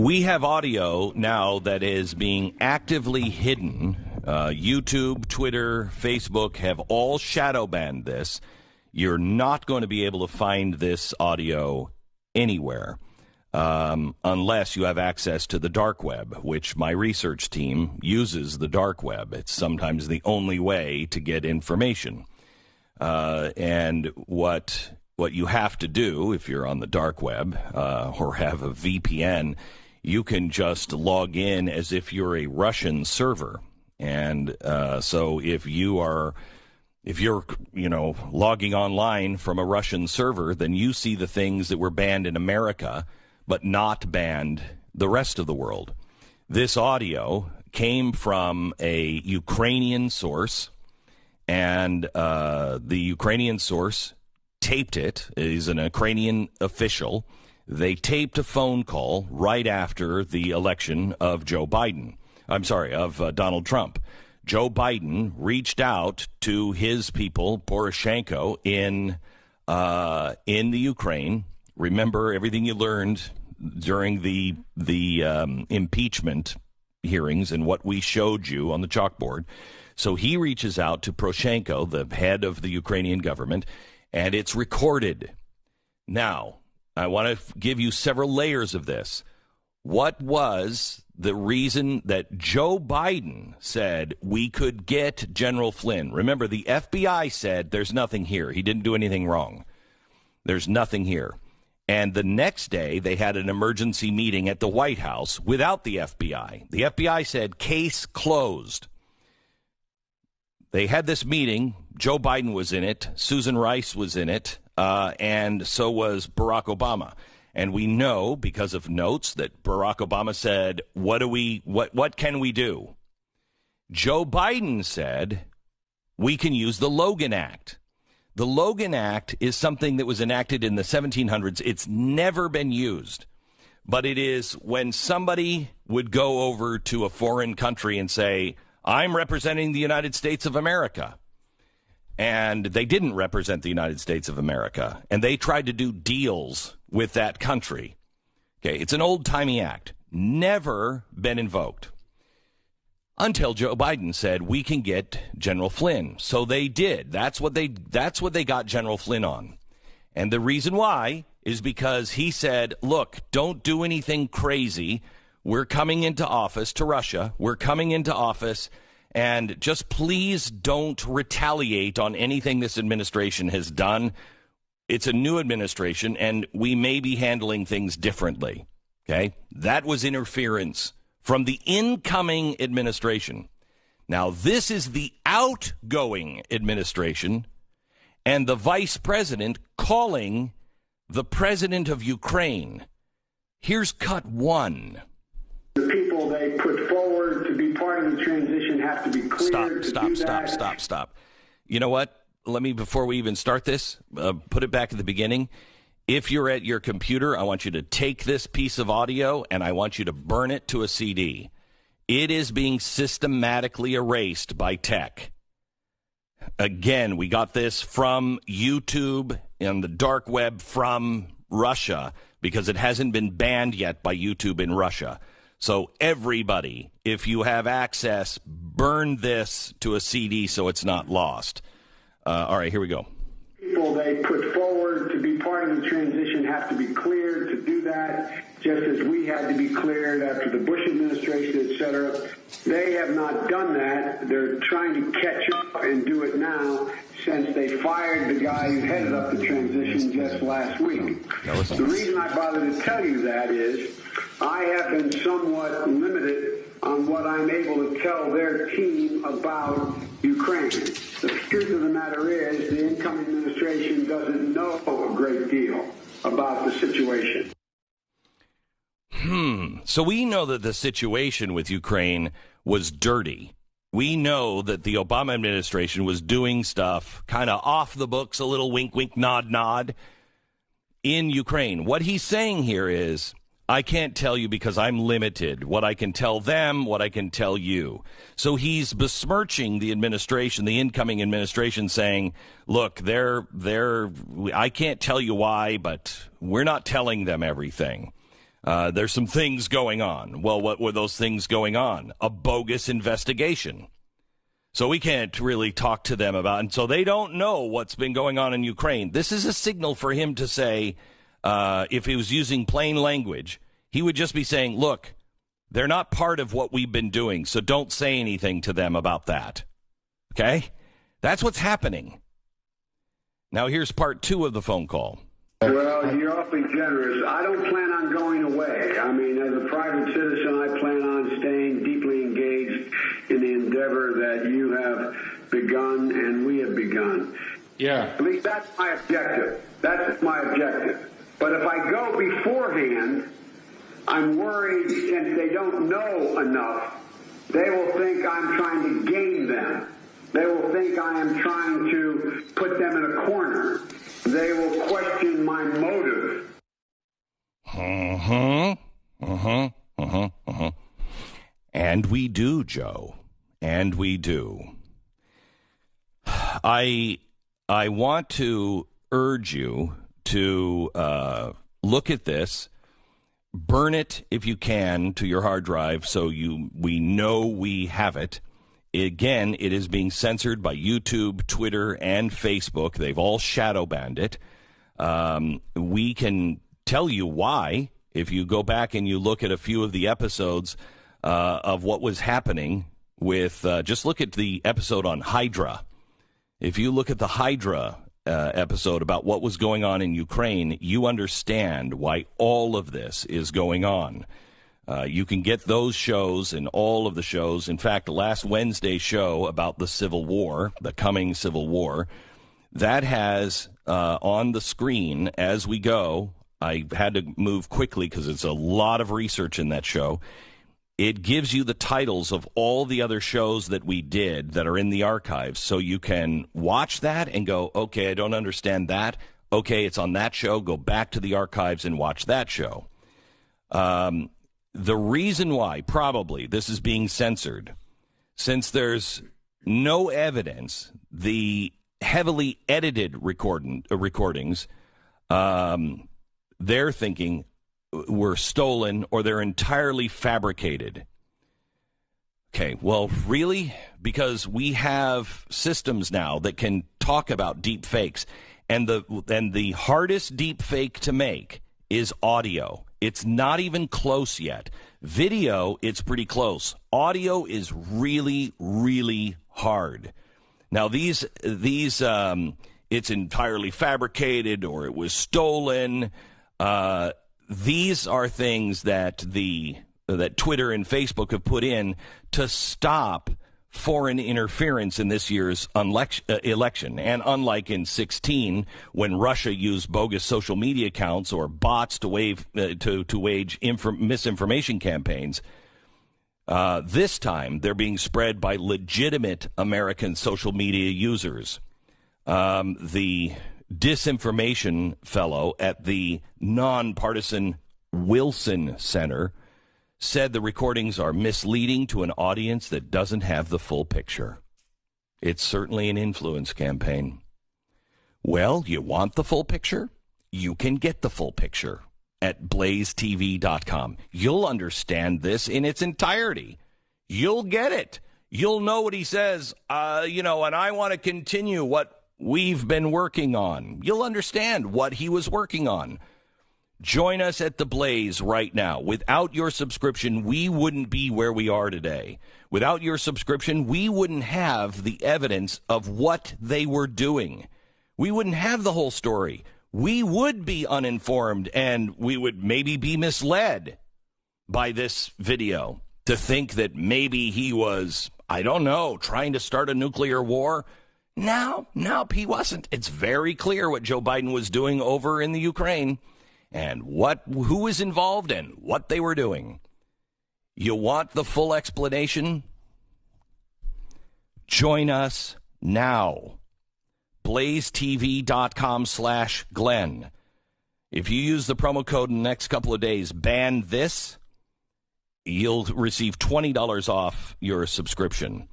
We have audio now that is being actively hidden. YouTube, Twitter, Facebook have all shadow banned this. You're not going to be able to find this audio anywhere unless you have access to the dark web, which my research team uses the dark web. It's sometimes the only way to get information. And what you have to do if you're on the dark web or have a VPN, you can just log in as if you're a Russian server. And so if you're logging online from a Russian server, then you see the things that were banned in America, but not banned the rest of the world. This audio came from a Ukrainian source, and the Ukrainian source taped it. He's an Ukrainian official. They taped a phone call right after the election of Donald Trump. Joe Biden reached out to his people, Poroshenko, in the Ukraine. Remember everything you learned during the impeachment hearings and what we showed you on the chalkboard. So he reaches out to Poroshenko, the head of the Ukrainian government, and it's recorded. Now, I want to give you several layers of this. What was the reason that Joe Biden said we could get General Flynn? Remember, the FBI said there's nothing here. He didn't do anything wrong. There's nothing here. And the next day, they had an emergency meeting at the White House without the FBI. The FBI said case closed. They had this meeting. Joe Biden was in it. Susan Rice was in it. And so was Barack Obama. And we know, because of notes, that Barack Obama said, what can we do? Joe Biden said, we can use the Logan Act. The Logan Act is something that was enacted in the 1700s. It's never been used. But it is when somebody would go over to a foreign country and say, I'm representing the United States of America. And they didn't represent the United States of America. And they tried to do deals with that country. Okay, it's an old-timey act. Never been invoked. Until Joe Biden said, we can get General Flynn. So they did. That's what they got General Flynn on. And the reason why is because he said, look, don't do anything crazy. We're coming into office to Russia. We're coming into office. And just please don't retaliate on anything this administration has done. It's a new administration, and we may be handling things differently. Okay? That was interference from the incoming administration. Now, this is the outgoing administration and the vice president calling the president of Ukraine. Here's cut one. The people they put forward to be part of the transition have to be cleared. Stop. You know what? Let me, before we even start this, put it back at the beginning. If you're at your computer, I want you to take this piece of audio and I want you to burn it to a CD. It is being systematically erased by tech. Again, we got this from YouTube and the dark web from Russia because it hasn't been banned yet by YouTube in Russia. So everybody, if you have access, burn this to a CD so it's not lost. All right, here we go. People they put forward to be part of the transition have to be cleared to do that, just as we had to be cleared after the Bush administration, et cetera. They have not done that. They're trying to catch up and do it now since they fired the guy who headed up the transition just last week. The reason I bother to tell you that is I have been somewhat limited on what I'm able to tell their team about Ukraine. The truth of the matter is the incoming administration doesn't know a great deal about the situation. So we know that the situation with Ukraine was dirty. We know that the Obama administration was doing stuff kind of off the books, a little wink, wink, nod, nod in Ukraine. What he's saying here is, I can't tell you because I'm limited. What I can tell them, what I can tell you. So he's besmirching the administration, the incoming administration, saying, look, I can't tell you why, but we're not telling them everything. There's some things going on. Well, what were those things going on? A bogus investigation. So we can't really talk to them about, and so they don't know what's been going on in Ukraine. This is a signal for him to say, if he was using plain language, he would just be saying, look, they're not part of what we've been doing, so don't say anything to them about that. Okay? That's what's happening. Now here's part 2 of the phone call. Well, you're awfully generous. I don't plan on going away. I mean, as a private citizen, I plan on staying deeply engaged in the endeavor that you have begun and we have begun. Yeah. At least that's my objective. That's my objective. But if I go beforehand, I'm worried if they don't know enough, they will think I'm trying to game them. They will think I am trying to put them in a corner. They will question my motive. And we do, Joe. And we do. I want to urge you to look at this, burn it if you can to your hard drive so we know we have it. Again, it is being censored by YouTube, Twitter, and Facebook. They've all shadow banned it. We can tell you why if you go back and you look at a few of the episodes of what was happening with, just look at the episode on Hydra. If you look at the Hydra episode about what was going on in Ukraine, you understand why all of this is going on. You can get those shows and all of the shows. In fact, last Wednesday's show about the Civil War, the coming Civil War, that has on the screen as we go. I had to move quickly because it's a lot of research in that show. It gives you the titles of all the other shows that we did that are in the archives. So you can watch that and go, okay, I don't understand that. Okay, it's on that show. Go back to the archives and watch that show. The reason why probably this is being censored, since there's no evidence, the heavily edited recordings, they're thinking were stolen or they're entirely fabricated. Okay, well, really? Because we have systems now that can talk about deep fakes, and the hardest deep fake to make is audio. It's not even close yet. Video, it's pretty close. Audio is really, really hard. Now, these it's entirely fabricated or it was stolen. These are things that that Twitter and Facebook have put in to stop foreign interference in this year's election. And unlike in 2016, when Russia used bogus social media accounts or bots to wage misinformation campaigns, this time they're being spread by legitimate American social media users. The disinformation fellow at the nonpartisan Wilson Center said the recordings are misleading to an audience that doesn't have the full picture. It's certainly an influence campaign. Well, you want the full picture? You can get the full picture at blazetv.com. You'll understand this in its entirety. You'll get it. You'll know what he says, and I want to continue what we've been working on. You'll understand what he was working on. Join us at The Blaze right now. Without your subscription, we wouldn't be where we are today. Without your subscription, we wouldn't have the evidence of what they were doing. We wouldn't have the whole story. We would be uninformed, and we would maybe be misled by this video to think that maybe he was, I don't know, trying to start a nuclear war. No, he wasn't. It's very clear what Joe Biden was doing over in the Ukraine and who was involved and what they were doing. You want the full explanation? Join us now. blazetv.com/Glenn. If you use the promo code in the next couple of days, ban this, you'll receive $20 off your subscription.